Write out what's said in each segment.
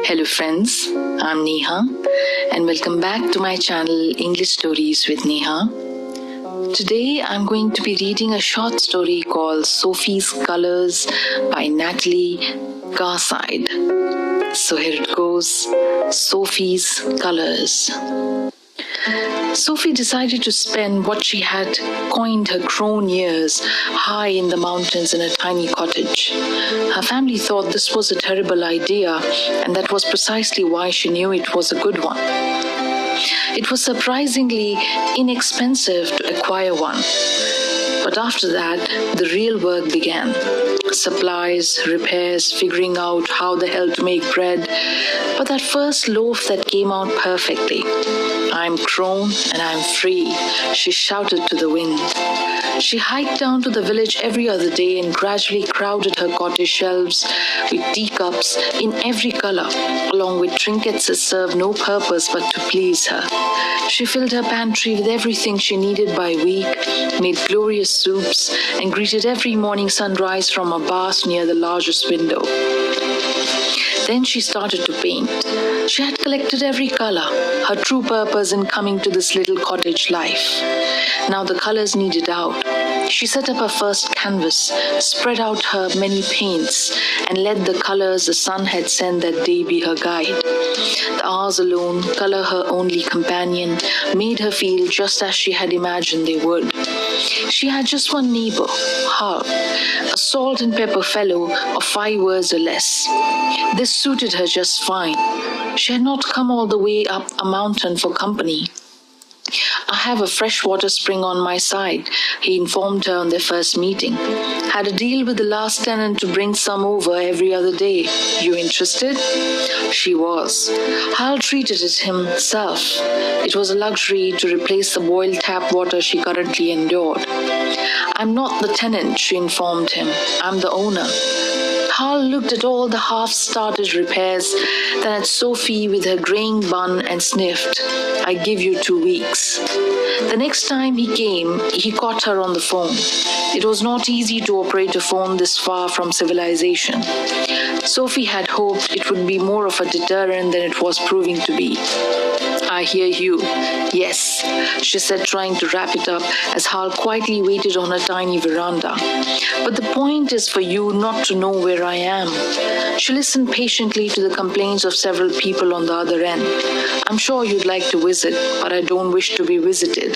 Hello friends, I'm Neha and welcome back to my channel English Stories with Neha. Today I'm going to be reading a short story called Sophie's Colors by Natalie, Garside. So here it goes, Sophie's Colors. Sophie decided to spend what she had coined her grown years high in the mountains in a tiny cottage. Her family thought this was a terrible idea, and that was precisely why she knew it was a good one. It was surprisingly inexpensive to acquire one. But after that, the real work began. Supplies, repairs, figuring out how the hell to make bread. But that first loaf that came out perfectly. "I'm grown and I'm free," she shouted to the wind. She hiked down to the village every other day and gradually crowded her cottage shelves with teacups in every color, along with trinkets that served no purpose but to please her. She filled her pantry with everything she needed by week, made glorious soups, and greeted every morning sunrise from a vase near the largest window. Then she started to paint. She had collected every color, her true purpose in coming to this little cottage life. Now the colors needed out. She set up her first canvas, spread out her many paints, and let the colors the sun had sent that day be her guide. The hours alone, color her only companion, made her feel just as she had imagined they would. She had just one neighbor, Hal, a salt and pepper fellow of 5 words or less. This suited her just fine. She had not come all the way up a mountain for company. "I have a freshwater spring on my side," he informed her on their first meeting. "Had a deal with the last tenant to bring some over every other day. You interested?" She was. Hal treated it himself. It was a luxury to replace the boiled tap water she currently endured. "I'm not the tenant," she informed him. "I'm the owner." Hal looked at all the half-started repairs, then at Sophie with her graying bun and sniffed. "I give you 2 weeks." The next time he came, he caught her on the phone. It was not easy to operate a phone this far from civilization. Sophie had hoped it would be more of a deterrent than it was proving to be. "I hear you. Yes," she said, trying to wrap it up as Hal quietly waited on a tiny veranda. "But the point is for you not to know where I am." She listened patiently to the complaints of several people on the other end. "I'm sure you'd like to visit, but I don't wish to be visited."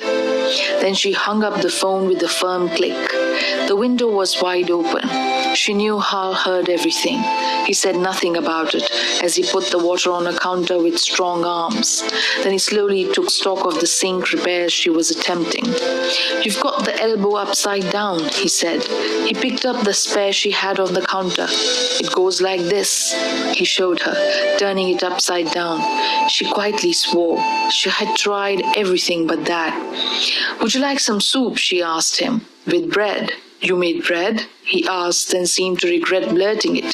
Then she hung up the phone with a firm click. The window was wide open. She knew Hal heard everything. He said nothing about it as he put the water on a counter with strong arms. Then he slowly took stock of the sink repairs she was attempting. "You've got the elbow upside down," he said. He picked up the spare she had on the counter. "It goes like this," he showed her, turning it upside down. She quietly swore. She had tried everything but that. "Would you like some soup?" she asked him. "With bread." "You made bread?" he asked, then seemed to regret blurting it.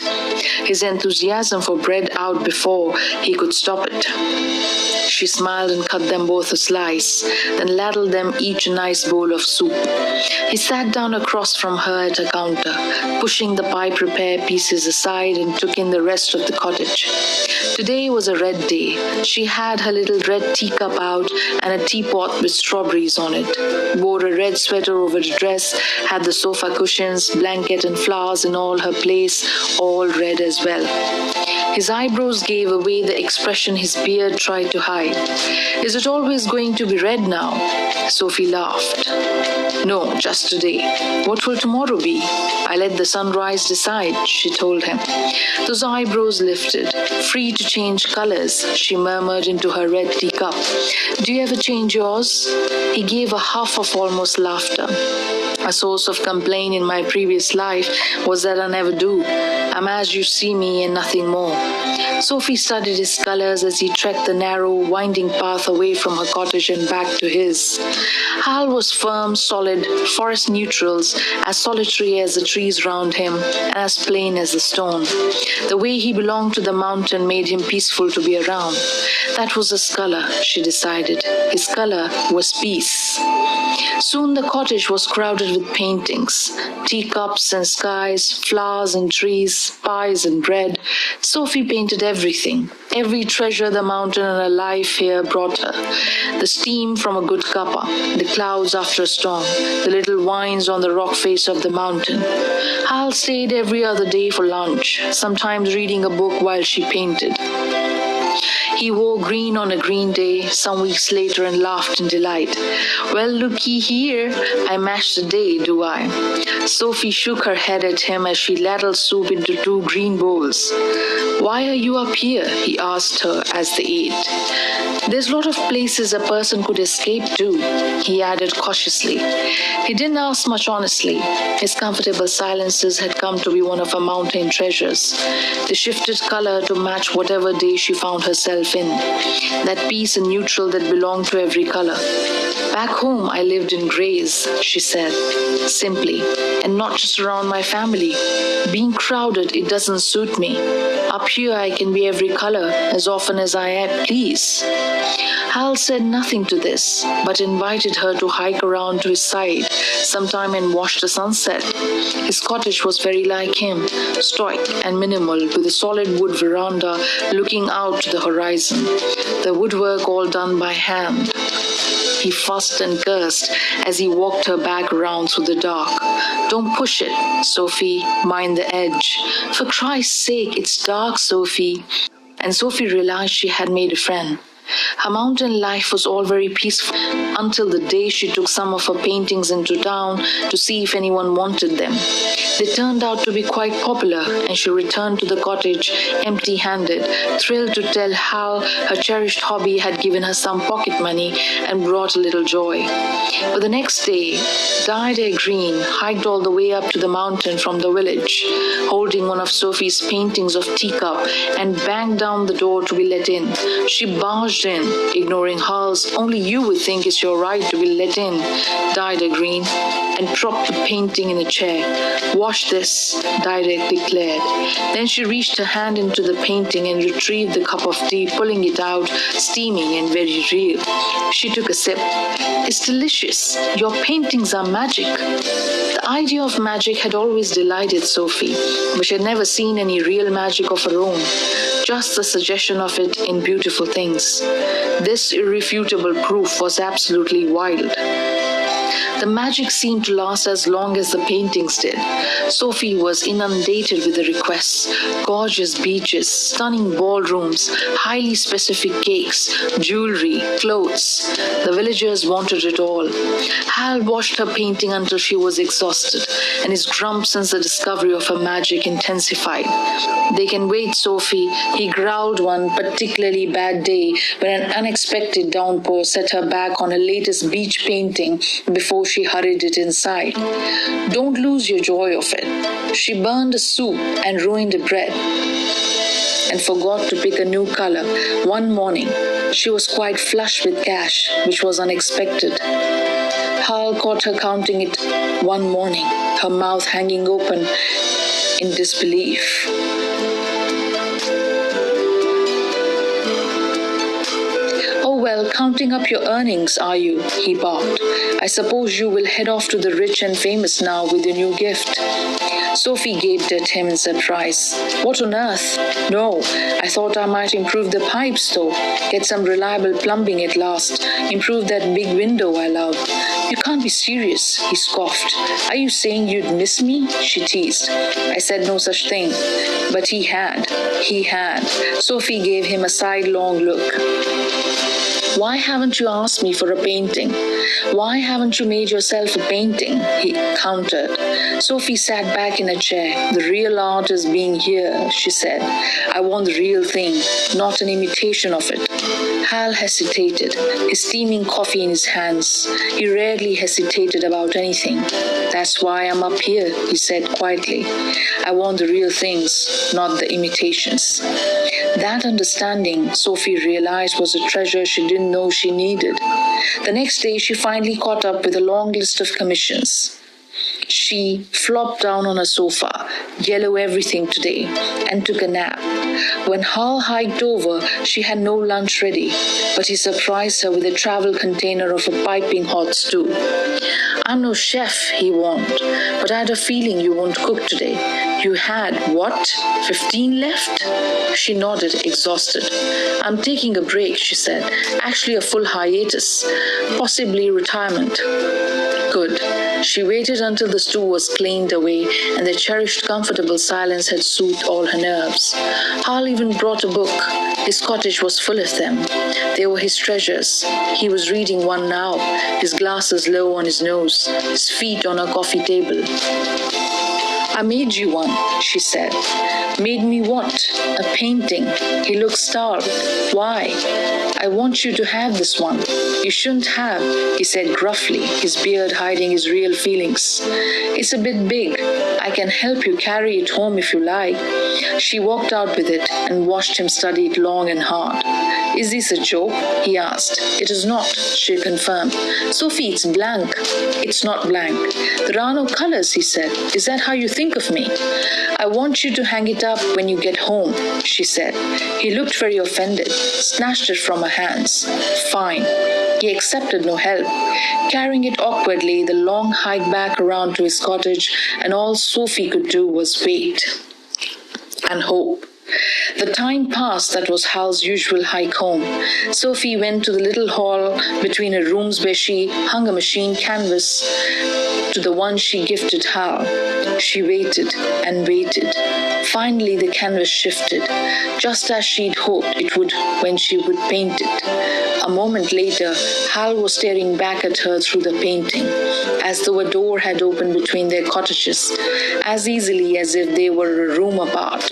His enthusiasm for bread out before he could stop it. She smiled and cut them both a slice, then ladled them each a nice bowl of soup. He sat down across from her at a counter, pushing the pipe repair pieces aside, and took in the rest of the cottage. Today was a red day. She had her little red teacup out and a teapot with strawberries on it, wore a red sweater over the dress, had the sofa cushions, blanket and flowers in all her place, all red as well. His eyebrows gave away the expression his beard tried to hide. "Is it always going to be red now?" Sophie laughed. "No, just today. What will tomorrow be? I let the sunrise decide," she told him. Those eyebrows lifted. "Free to change colors," she murmured into her red teacup. "Do you ever change yours?" He gave a huff of almost laughter. "A source of complaint in my previous life was that I never do. I'm as you see me and nothing more." Sophie studied his colors as he trekked the narrow, winding path away from her cottage and back to his. Hal was firm, solid, forest neutrals, as solitary as the trees round him, and as plain as the stone. The way he belonged to the mountain made him peaceful to be around. That was his color, she decided. His color was peace. Soon the cottage was crowded with paintings, teacups and skies, flowers and trees, pies and bread. Sophie painted everything. Every treasure the mountain and her life here brought her. The steam from a good cuppa, the clouds after a storm, the little vines on the rock face of the mountain. Hal stayed every other day for lunch, sometimes reading a book while she painted. He wore green on a green day some weeks later and laughed in delight. Well, looky here, I mashed the day, do I? Sophie shook her head at him as she ladled soup into 2 green bowls. Why are you up here? He asked her as they ate. There's a lot of places a person could escape to, he added cautiously. He didn't ask much honestly. His comfortable silences had come to be one of her mountain treasures. They shifted color to match whatever day she found herself in. That peace and neutral that belonged to every color. Back home, I lived in grays, she said, simply, and not just around my family. Being crowded, it doesn't suit me. Up here, I can be every color as often as I please. Hal said nothing to this, but invited her to hike around to his side sometime and watch the sunset. His cottage was very like him, stoic and minimal, with a solid wood veranda looking out to the horizon, the woodwork all done by hand. He fussed and cursed as he walked her back around through the dark. Don't push it, Sophie. Mind the edge. For Christ's sake, it's dark, Sophie. And Sophie realized she had made a friend. Her mountain life was all very peaceful until the day she took some of her paintings into town to see if anyone wanted them. They turned out to be quite popular, and she returned to the cottage empty-handed, thrilled to tell Hal her cherished hobby had given her some pocket money and brought a little joy. But the next day, dyed hair green hiked all the way up to the mountain from the village, holding one of Sophie's paintings of Teacup, and banged down the door to be let in. She barged in, ignoring Hal's "only you would think it's your right to be let in," dyed hair green, and propped the painting in a chair. "Wash this," dyed hair declared. Then she reached her hand into the painting and retrieved the cup of tea, pulling it out, steaming and very real. She took a sip. "It's delicious. Your paintings are magic." The idea of magic had always delighted Sophie, but she had never seen any real magic of her own, just the suggestion of it in beautiful things. This irrefutable proof was absolutely wild. The magic seemed to last as long as the paintings did. Sophie was inundated with the requests: gorgeous beaches, stunning ballrooms, highly specific cakes, jewelry, clothes. The villagers wanted it all. Hal watched her painting until she was exhausted, and his grump since the discovery of her magic intensified. "They can wait, Sophie," he growled one particularly bad day when an unexpected downpour set her back on her latest beach painting before she hurried it inside. "Don't lose your joy of it." She burned a soup and ruined a bread and forgot to pick a new color. One morning, she was quite flush with cash, which was unexpected. Hal caught her counting it one morning, her mouth hanging open in disbelief. "Oh well, counting up your earnings, are you?" he barked. "I suppose you will head off to the rich and famous now with your new gift." Sophie gaped at him in surprise. "What on earth? No, I thought I might improve the pipes though, get some reliable plumbing at last, improve that big window I love." "You can't be serious," he scoffed. "Are you saying you'd miss me?" she teased. "I said no such thing." But he had. Sophie gave him a sidelong look. "Why haven't you asked me for a painting? Why haven't you made yourself a painting?" he countered. Sophie sat back in a chair. "The real art is being here," she said. "I want the real thing, not an imitation of it." Hal hesitated, his steaming coffee in his hands. He rarely hesitated about anything. "That's why I'm up here," he said quietly. "I want the real things, not the imitations." That understanding, Sophie realized, was a treasure she didn't know she needed. The next day, she finally caught up with a long list of commissions. She flopped down on a sofa, yellow everything today, and took a nap. When Hal hiked over, she had no lunch ready, but he surprised her with a travel container of a piping hot stew. "I'm no chef," he warned, "but I had a feeling you won't cook today. You had, what, 15 left?" She nodded, exhausted. "I'm taking a break," she said. "Actually, a full hiatus. Possibly retirement." Good. She waited until the stew was cleaned away and the cherished comfortable silence had soothed all her nerves. Hal even brought a book. His cottage was full of them. They were his treasures. He was reading one now, his glasses low on his nose, his feet on a coffee table. "I made you one," she said. "Made me what?" "A painting." He looked startled. "Why?" "I want you to have this one." "You shouldn't have," he said gruffly, his beard hiding his real feelings. "It's a bit big. I can help you carry it home if you like." She walked out with it and watched him study it long and hard. "Is this a joke?" he asked. "It is not," she confirmed. "Sophie, it's blank." "It's not blank." "There are no colors," he said. "Is that how you think of me?" "I want you to hang it up when you get home," she said. He looked very offended, snatched it from her hands. "Fine." He accepted no help. Carrying it awkwardly, the long hike back around to his cottage, and all Sophie could do was wait and hope. The time passed that was Hal's usual hike home. Sophie went to the little hall between her rooms where she hung a machine canvas to the one she gifted Hal. She waited and waited. Finally, the canvas shifted, just as she'd hoped it would when she would paint it. A moment later, Hal was staring back at her through the painting, as though a door had opened between their cottages, as easily as if they were a room apart.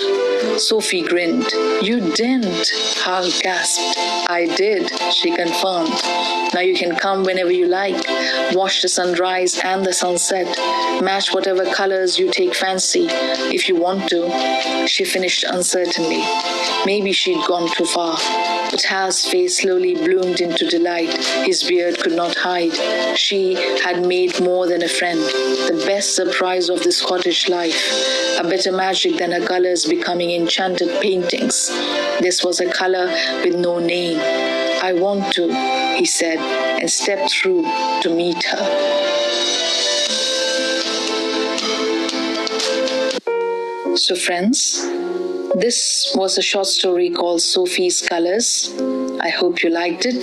Sophie grinned. "You didn't," Hal gasped. "I did," she confirmed. "Now you can come whenever you like. Watch the sunrise and the sunset. Match whatever colors you take fancy, if you want to," she finished uncertainly. Maybe she'd gone too far. But Hal's face slowly bloomed into delight. His beard could not hide. She had made more than a friend, the best surprise of this cottage life, a better magic than her colors becoming enchanted paintings. This was a color with no name. "I want to," he said, and stepped through to meet her. So friends, this was a short story called Sophie's Colors. I hope you liked it.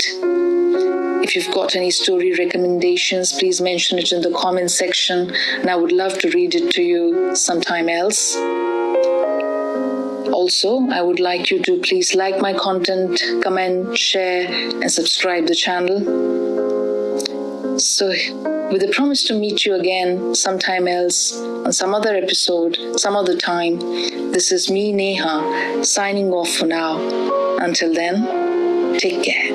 If you've got any story recommendations, please mention it in the comment section, and I would love to read it to you sometime else. Also, I would like you to please like my content, comment, share, and subscribe the channel. So, with the promise to meet you again sometime else, on some other episode, some other time, this is me, Neha, signing off for now. Until then, take care.